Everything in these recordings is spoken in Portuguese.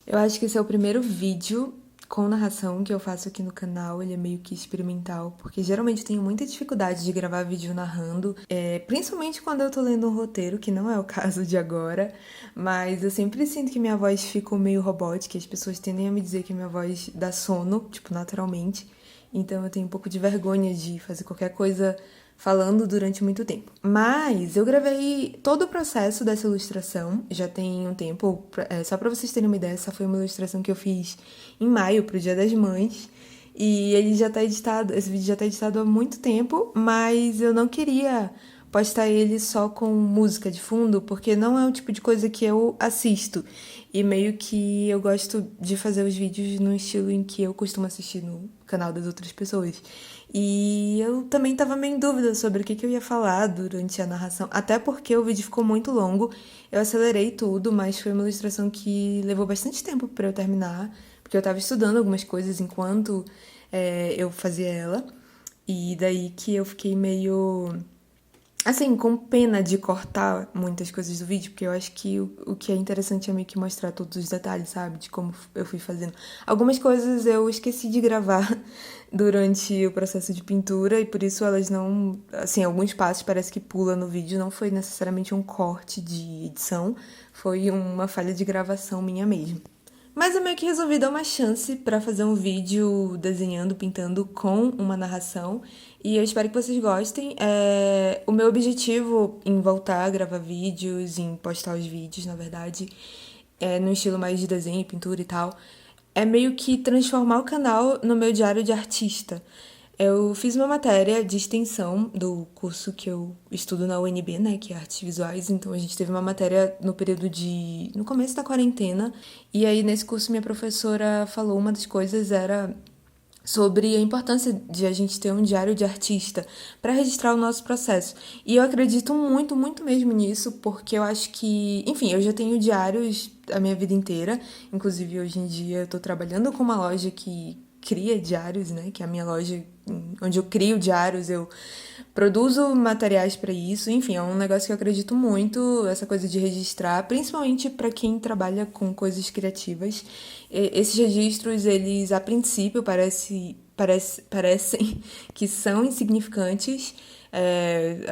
Eu acho que esse é o primeiro vídeo com narração que eu faço aqui no canal. Ele é meio que experimental, porque geralmente eu tenho muita dificuldade de gravar vídeo narrando, principalmente quando eu tô lendo um roteiro, que não é o caso de agora, mas eu sempre sinto que minha voz ficou meio robótica, as pessoas tendem a me dizer que minha voz dá sono, tipo, naturalmente, então eu tenho um pouco de vergonha de fazer qualquer coisa falando durante muito tempo. Mas eu gravei todo o processo dessa ilustração, já tem um tempo, só pra vocês terem uma ideia, essa foi uma ilustração que eu fiz em maio pro Dia das Mães. E ele já tá editado, esse vídeo já tá editado há muito tempo, mas eu não queria postar ele só com música de fundo, porque não é o tipo de coisa que eu assisto. E meio que eu gosto de fazer os vídeos no estilo em que eu costumo assistir no canal das outras pessoas. E eu também tava meio em dúvida sobre o que eu ia falar durante a narração, até porque o vídeo ficou muito longo. Eu acelerei tudo, mas foi uma ilustração que levou bastante tempo pra eu terminar, porque eu tava estudando algumas coisas enquanto eu fazia ela. E daí que eu fiquei meio assim, com pena de cortar muitas coisas do vídeo, porque eu acho que o que é interessante é meio que mostrar todos os detalhes, sabe? De como eu fui fazendo. Algumas coisas eu esqueci de gravar durante o processo de pintura e por isso elas não. Assim, alguns passos parece que pula no vídeo, não foi necessariamente um corte de edição, foi uma falha de gravação minha mesmo. Mas eu meio que resolvi dar uma chance pra fazer um vídeo desenhando, pintando com uma narração. E eu espero que vocês gostem. O meu objetivo em voltar a gravar vídeos, em postar os vídeos, na verdade, no estilo mais de desenho, pintura e tal, é meio que transformar o canal no meu diário de artista. Eu fiz uma matéria de extensão do curso que eu estudo na UNB, né, que é Artes Visuais, então a gente teve uma matéria no começo da quarentena, e aí nesse curso minha professora falou, uma das coisas era sobre a importância de a gente ter um diário de artista para registrar o nosso processo. E eu acredito muito, muito mesmo nisso, porque eu acho que, enfim, eu já tenho diários a minha vida inteira, inclusive hoje em dia eu tô trabalhando com uma loja que cria diários, né, que é a minha loja onde eu crio diários, eu produzo materiais para isso, enfim, é um negócio que eu acredito muito, essa coisa de registrar, principalmente para quem trabalha com coisas criativas. Esses registros, eles a princípio parecem que são insignificantes,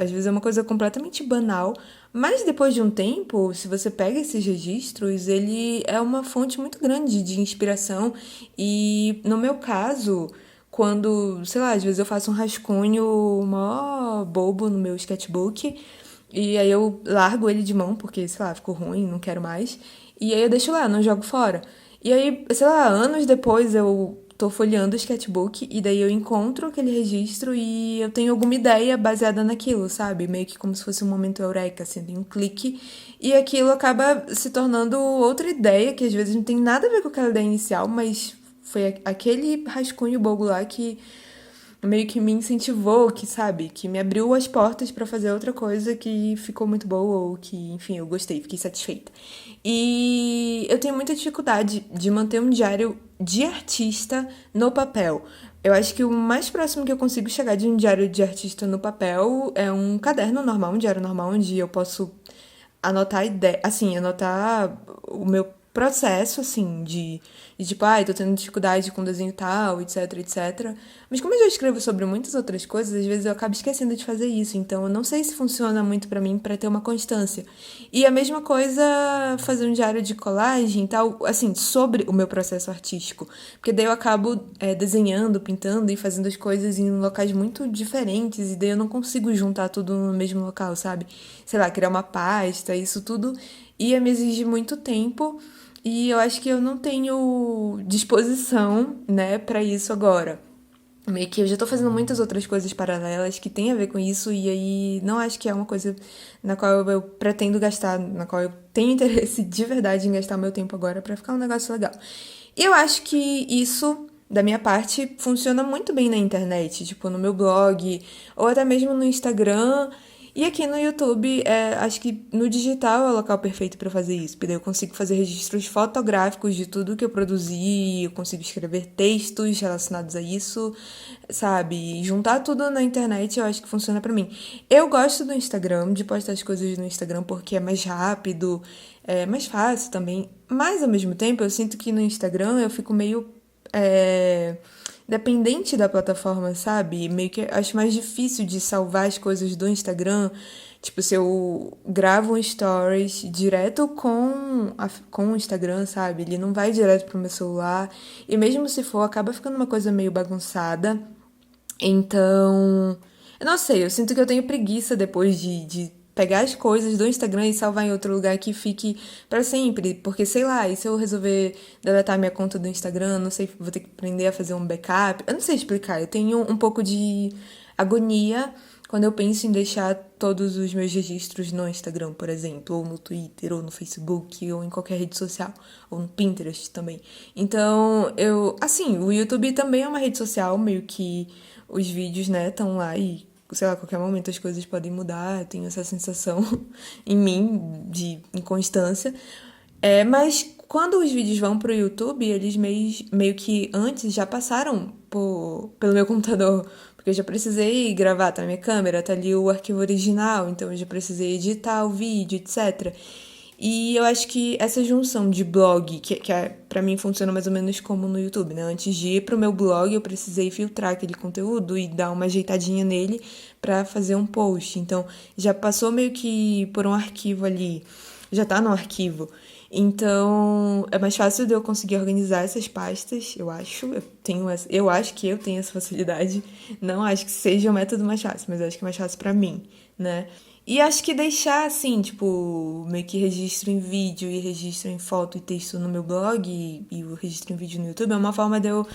às vezes é uma coisa completamente banal, mas depois de um tempo, se você pega esses registros, ele é uma fonte muito grande de inspiração e, no meu caso, quando, sei lá, às vezes eu faço um rascunho mó bobo no meu sketchbook e aí eu largo ele de mão porque, sei lá, ficou ruim, não quero mais. E aí eu deixo lá, não jogo fora. E aí, sei lá, anos depois eu tô folheando o sketchbook e daí eu encontro aquele registro e eu tenho alguma ideia baseada naquilo, sabe? Meio que como se fosse um momento eureka, assim, tem um clique e aquilo acaba se tornando outra ideia que às vezes não tem nada a ver com aquela ideia inicial, mas foi aquele rascunho bobo lá que meio que me incentivou, que sabe, que me abriu as portas pra fazer outra coisa que ficou muito boa ou que, enfim, eu gostei, fiquei satisfeita. E eu tenho muita dificuldade de manter um diário de artista no papel. Eu acho que o mais próximo que eu consigo chegar de um diário de artista no papel é um caderno normal, um diário normal, onde eu posso anotar ideia, assim, anotar o meu processo, assim, de tipo, ai, tô tendo dificuldade com desenho tal, etc, etc. Mas como eu já escrevo sobre muitas outras coisas, às vezes eu acabo esquecendo de fazer isso, então eu não sei se funciona muito pra mim pra ter uma constância. E a mesma coisa fazer um diário de colagem e tal, assim, sobre o meu processo artístico, porque daí eu acabo desenhando, pintando e fazendo as coisas em locais muito diferentes, e daí eu não consigo juntar tudo no mesmo local, sabe? Sei lá, criar uma pasta, isso tudo ia me exigir muito tempo e eu acho que eu não tenho disposição, né, pra isso agora. Meio que eu já tô fazendo muitas outras coisas paralelas que tem a ver com isso, e aí não acho que é uma coisa na qual eu pretendo gastar, na qual eu tenho interesse de verdade em gastar meu tempo agora pra ficar um negócio legal. E eu acho que isso, da minha parte, funciona muito bem na internet, tipo no meu blog, ou até mesmo no Instagram. E aqui no YouTube, acho que no digital é o local perfeito para fazer isso, porque daí eu consigo fazer registros fotográficos de tudo que eu produzi, eu consigo escrever textos relacionados a isso, sabe? Juntar tudo na internet eu acho que funciona pra mim. Eu gosto do Instagram, de postar as coisas no Instagram porque é mais rápido, é mais fácil também, mas ao mesmo tempo eu sinto que no Instagram eu fico meio é, dependente da plataforma, sabe? Meio que acho mais difícil de salvar as coisas do Instagram. Tipo, se eu gravo um stories direto com o Instagram, sabe? Ele não vai direto pro meu celular. E mesmo se for, acaba ficando uma coisa meio bagunçada. Então, eu não sei, eu sinto que eu tenho preguiça depois de pegar as coisas do Instagram e salvar em outro lugar que fique pra sempre. Porque, sei lá, e se eu resolver deletar minha conta do Instagram, não sei, vou ter que aprender a fazer um backup. Eu não sei explicar, eu tenho um pouco de agonia quando eu penso em deixar todos os meus registros no Instagram, por exemplo, ou no Twitter, ou no Facebook, ou em qualquer rede social, ou no Pinterest também. Então, assim, o YouTube também é uma rede social, meio que os vídeos, né, estão lá e, sei lá, a qualquer momento as coisas podem mudar, eu tenho essa sensação em mim de inconstância. Mas quando os vídeos vão pro YouTube, eles meio que antes já passaram pelo meu computador. Porque eu já precisei gravar, tá na minha câmera, tá ali o arquivo original, então eu já precisei editar o vídeo, etc. E eu acho que essa junção de blog, pra mim funciona mais ou menos como no YouTube, né? Antes de ir pro meu blog, eu precisei filtrar aquele conteúdo e dar uma ajeitadinha nele pra fazer um post. Então, já passou meio que por um arquivo ali, já tá no arquivo. Então, é mais fácil de eu conseguir organizar essas pastas, eu acho. Eu acho que eu tenho essa facilidade. Não acho que seja o método mais fácil, mas eu acho que é mais fácil pra mim, né? E acho que deixar assim, tipo, meio que registro em vídeo e registro em foto e texto no meu blog e o registro em vídeo no YouTube é uma forma de eu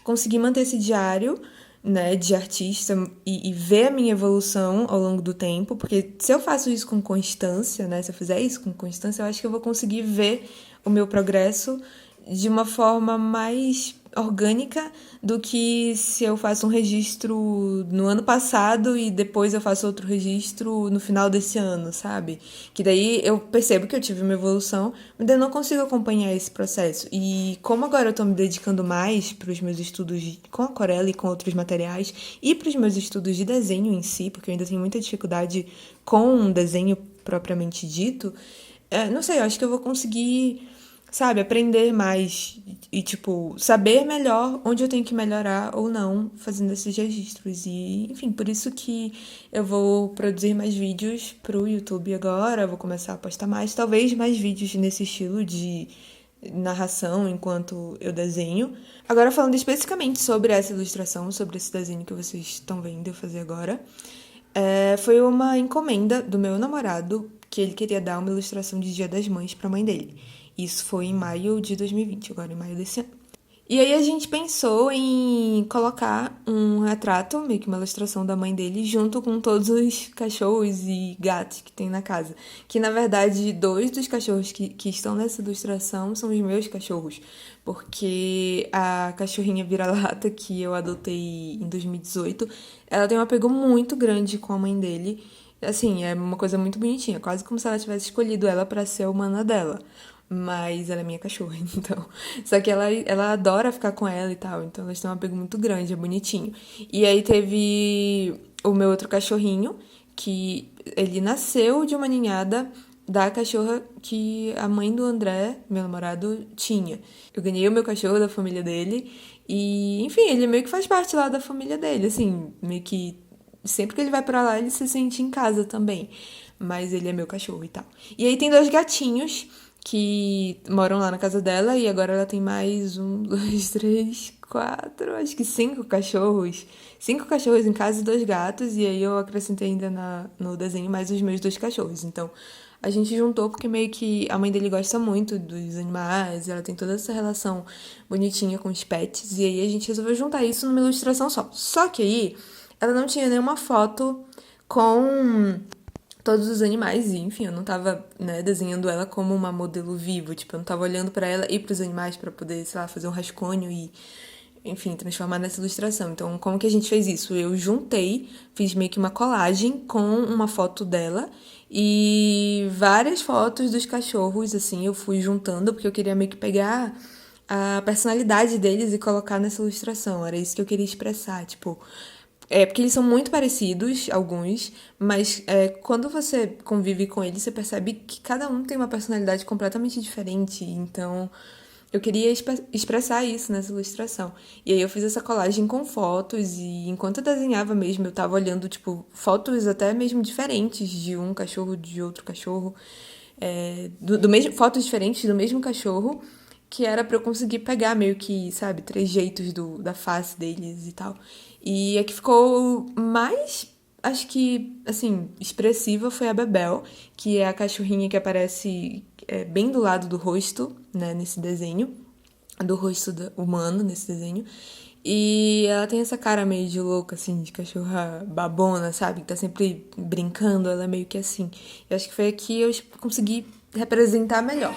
conseguir manter esse diário, né, de artista e ver a minha evolução ao longo do tempo, porque se eu faço isso com constância, né, se eu fizer isso com constância, eu acho que eu vou conseguir ver o meu progresso de uma forma mais orgânica do que se eu faço um registro no ano passado e depois eu faço outro registro no final desse ano, sabe? Que daí eu percebo que eu tive uma evolução, mas daí eu não consigo acompanhar esse processo. E como agora eu tô me dedicando mais para os meus estudos com aquarela e com outros materiais e para os meus estudos de desenho em si, porque eu ainda tenho muita dificuldade com um desenho propriamente dito, não sei, eu acho que eu vou conseguir, sabe, aprender mais e, tipo, saber melhor onde eu tenho que melhorar ou não fazendo esses registros. E, enfim, por isso que eu vou produzir mais vídeos pro YouTube agora, vou começar a postar mais, talvez mais vídeos nesse estilo de narração enquanto eu desenho. Agora, falando especificamente sobre essa ilustração, sobre esse desenho que vocês estão vendo eu fazer agora, foi uma encomenda do meu namorado que ele queria dar uma ilustração de Dia das Mães para a mãe dele. Isso foi em maio de 2020, agora em maio desse ano. E aí a gente pensou em colocar um retrato, meio que uma ilustração da mãe dele, junto com todos os cachorros e gatos que tem na casa. Que na verdade, dois dos cachorros que estão nessa ilustração são os meus cachorros. Porque a cachorrinha vira-lata que eu adotei em 2018, ela tem um apego muito grande com a mãe dele. Assim, é uma coisa muito bonitinha, quase como se ela tivesse escolhido ela para ser a humana dela. Mas ela é minha cachorra, então. Só que ela adora ficar com ela e tal, então elas têm um apego muito grande, é bonitinho. E aí teve o meu outro cachorrinho, que ele nasceu de uma ninhada da cachorra que a mãe do André, meu namorado, tinha. Eu ganhei o meu cachorro da família dele e, enfim, ele meio que faz parte lá da família dele, assim, meio que sempre que ele vai pra lá ele se sente em casa também. Mas ele é meu cachorro e tal. E aí tem dois gatinhos que moram lá na casa dela e agora ela tem mais um, dois, três, quatro, acho que cinco cachorros. Cinco cachorros em casa e dois gatos, e aí eu acrescentei ainda no desenho mais os meus dois cachorros. Então a gente juntou porque meio que a mãe dele gosta muito dos animais, ela tem toda essa relação bonitinha com os pets, e aí a gente resolveu juntar isso numa ilustração só. Só que aí ela não tinha nenhuma foto com todos os animais, e enfim, eu não tava, né, desenhando ela como uma modelo viva, tipo, eu não tava olhando pra ela e pros animais pra poder, sei lá, fazer um rascunho e enfim, transformar nessa ilustração. Então, como que a gente fez isso? Eu juntei, fiz meio que uma colagem com uma foto dela e várias fotos dos cachorros, assim, eu fui juntando porque eu queria meio que pegar a personalidade deles e colocar nessa ilustração. Era isso que eu queria expressar, tipo, porque eles são muito parecidos, alguns, mas quando você convive com eles, você percebe que cada um tem uma personalidade completamente diferente. Então, eu queria expressar isso nessa ilustração. E aí eu fiz essa colagem com fotos e enquanto eu desenhava mesmo, eu tava olhando, tipo, fotos até mesmo diferentes de um cachorro, de outro cachorro, do mesmo, fotos diferentes do mesmo cachorro, que era pra eu conseguir pegar meio que, sabe, trejeitos da face deles e tal. E a que ficou mais, acho que, assim, expressiva foi a Bebel, que é a cachorrinha que aparece bem do lado do rosto, né, nesse desenho, do rosto humano nesse desenho. E ela tem essa cara meio de louca, assim, de cachorra babona, sabe? Que tá sempre brincando, ela é meio que assim. Eu acho que foi aqui eu consegui representar melhor.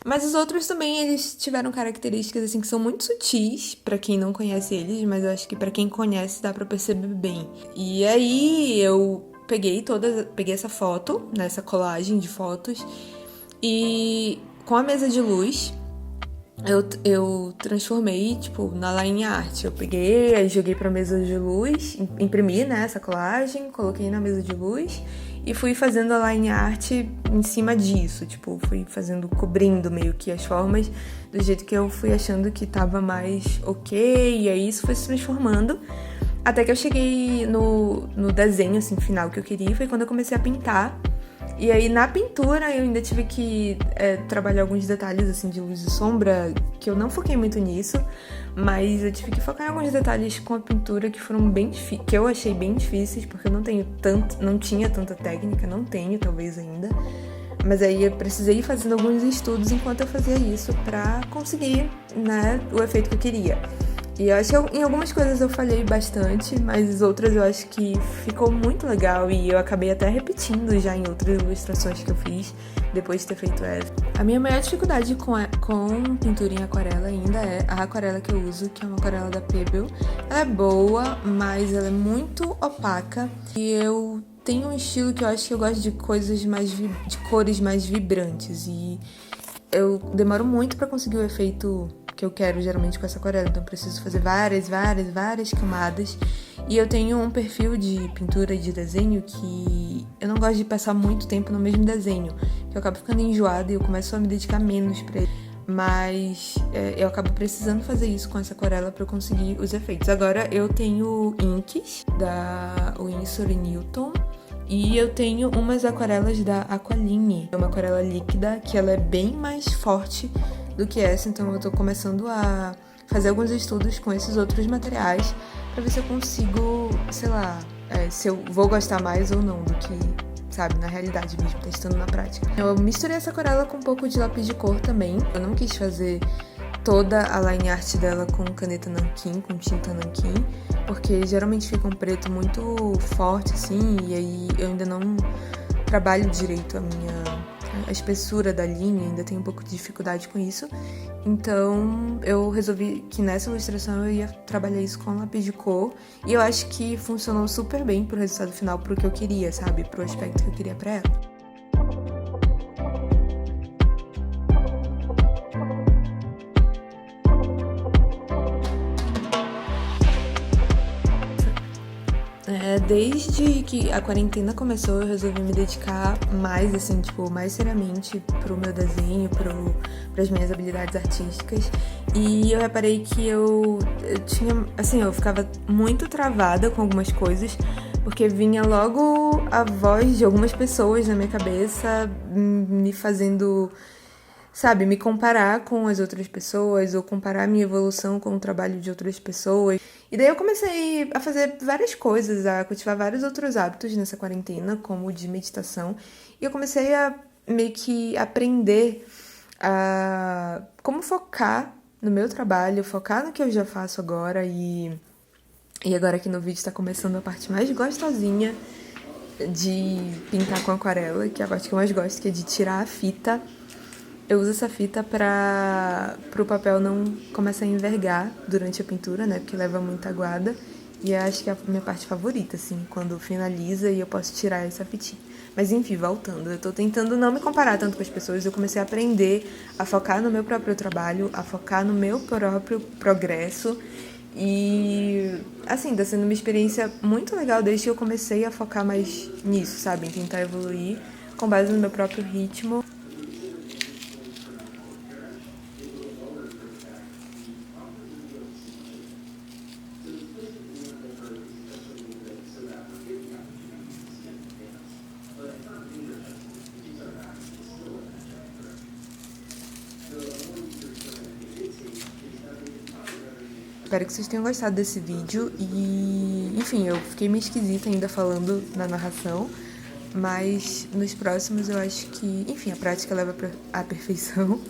Mas os outros também, eles tiveram características, assim, que são muito sutis pra quem não conhece eles, mas eu acho que pra quem conhece dá pra perceber bem. E aí eu peguei essa foto, né, essa colagem de fotos, e com a mesa de luz, eu transformei, tipo, na line art. Eu peguei, aí joguei pra mesa de luz, imprimi, né, essa colagem, coloquei na mesa de luz e fui fazendo a line art em cima disso. Tipo, fui fazendo, cobrindo meio que as formas do jeito que eu fui achando que tava mais ok. E aí isso foi se transformando. Até que eu cheguei no desenho, assim, final que eu queria. Foi quando eu comecei a pintar. E aí, na pintura, eu ainda tive que trabalhar alguns detalhes, assim, de luz e sombra, que eu não foquei muito nisso, mas eu tive que focar em alguns detalhes com a pintura que foram bem que eu achei bem difíceis, porque eu não tinha tanta técnica, não tenho, talvez ainda. Mas aí eu precisei ir fazendo alguns estudos enquanto eu fazia isso pra conseguir, né, o efeito que eu queria. E eu acho que em algumas coisas eu falhei bastante, mas outras eu acho que ficou muito legal e eu acabei até repetindo já em outras ilustrações que eu fiz depois de ter feito essa. A minha maior dificuldade com pintura em aquarela ainda é a aquarela que eu uso, que é uma aquarela da Pebble. Ela é boa, mas ela é muito opaca e eu tenho um estilo que eu acho que eu gosto de coisas de cores mais vibrantes e eu demoro muito pra conseguir o efeito que eu quero geralmente com essa aquarela, então eu preciso fazer várias camadas. E eu tenho um perfil de pintura e de desenho que eu não gosto de passar muito tempo no mesmo desenho, que eu acabo ficando enjoada e eu começo a me dedicar menos pra ele. Mas eu acabo precisando fazer isso com essa aquarela pra eu conseguir os efeitos. Agora eu tenho inks da Winsor & Newton. E eu tenho umas aquarelas da Aqualine. É uma aquarela líquida que ela é bem mais forte do que essa, então eu tô começando a fazer alguns estudos com esses outros materiais pra ver se eu consigo, sei lá, se eu vou gostar mais ou não do que, sabe, na realidade mesmo, testando na prática. Eu misturei essa aquarela com um pouco de lápis de cor também. Eu não quis fazer toda a line art dela com caneta nanquim, com tinta nanquim, porque geralmente fica um preto muito forte, assim, e aí eu ainda não trabalho direito a espessura da linha, ainda tenho um pouco de dificuldade com isso. Então eu resolvi que nessa ilustração eu ia trabalhar isso com lápis de cor, e eu acho que funcionou super bem pro resultado final, pro que eu queria, sabe? Pro aspecto que eu queria pra ela. Desde que a quarentena começou, eu resolvi me dedicar mais, assim, tipo, mais seriamente pro meu desenho, pras minhas habilidades artísticas. E eu reparei que eu tinha, assim, eu ficava muito travada com algumas coisas, porque vinha logo a voz de algumas pessoas na minha cabeça, me fazendo, sabe, me comparar com as outras pessoas ou comparar a minha evolução com o trabalho de outras pessoas. E daí eu comecei a fazer várias coisas, a cultivar vários outros hábitos nessa quarentena, como o de meditação. E eu comecei a meio que aprender a como focar no meu trabalho, focar no que eu já faço agora. E agora aqui no vídeo está começando a parte mais gostosinha de pintar com aquarela, que é a parte que eu mais gosto, que é de tirar a fita Eu uso essa fita para o papel não começar a envergar durante a pintura, né? Porque leva muita aguada. E eu acho que é a minha parte favorita, assim, quando finaliza e eu posso tirar essa fitinha. Mas enfim, voltando, eu tô tentando não me comparar tanto com as pessoas, eu comecei a aprender a focar no meu próprio trabalho, a focar no meu próprio progresso. E, assim, tá sendo uma experiência muito legal desde que eu comecei a focar mais nisso, sabe? Em tentar evoluir com base no meu próprio ritmo. Espero que vocês tenham gostado desse vídeo e, enfim, eu fiquei meio esquisita ainda falando na narração, mas nos próximos eu acho que, enfim, a prática leva à perfeição